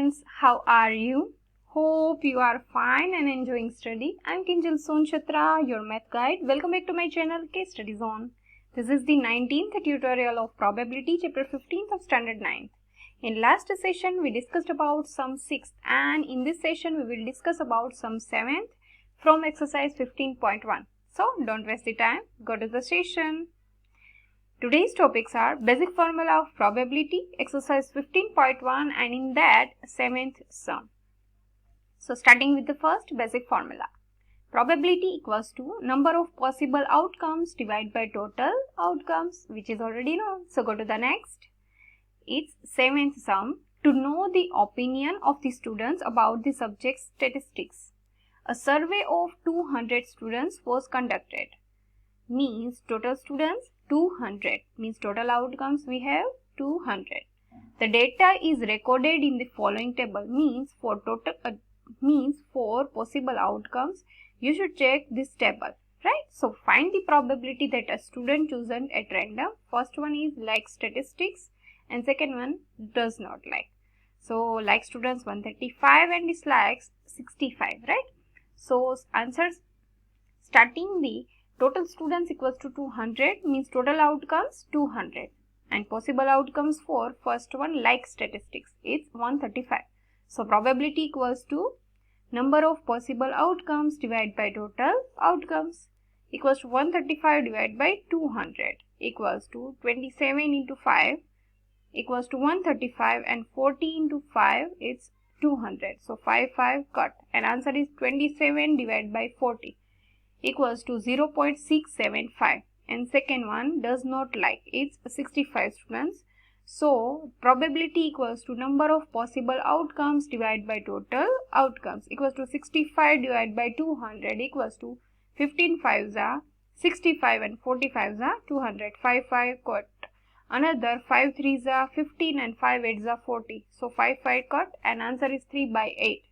students, how are you? Hope you are fine and enjoying study. I'm Kinjal Sonchatra, your math guide. Welcome back to my channel StudyZone. This is the 19th tutorial of probability chapter 15th of standard 9th. In last session we discussed about sum 6th and in this session we will discuss about sum 7th from exercise 15.1. So don't waste the time, go to the session. Today's topics are basic formula of probability, exercise 15.1 and in that 7th sum. So starting with the first basic formula. Probability equals to number of possible outcomes divided by total outcomes, which is already known. So go to the next. It's 7th sum. To know the opinion of the students about the subject's statistics. A survey of 200 students was conducted. Means total students 200, means total outcomes we have 200. The data is recorded in the following table, means for possible outcomes you should check this table, right? So find the probability that a student chosen at random. First one is like statistics and second one does not like. So like students 135 and dislikes 65, right? So answers starting the total students equals to 200 means total outcomes 200 and possible outcomes for first one like statistics is 135. So probability equals to number of possible outcomes divided by total outcomes equals to 135 divided by 200 equals to 27 into 5 equals to 135 and 40 into 5 is 200. So 5 cut and answer is 27 divided by 40 equals to 0.675 and second one does not like, it's 65 students. So probability equals to number of possible outcomes divided by total outcomes equals to 65 divided by 200 equals to 15 5s are 65 and 45s are 200. 5 cut. Another 5 3s are 15 and 5 8s are 40. So 5 cut and answer is 3 by 8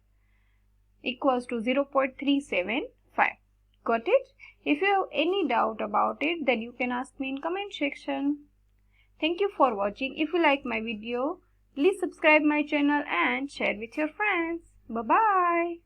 equals to 0.375. Got it? If you have any doubt about it, then you can ask me in comment section. Thank you for watching. If you like my video, please subscribe my channel and share with your friends. Bye-bye.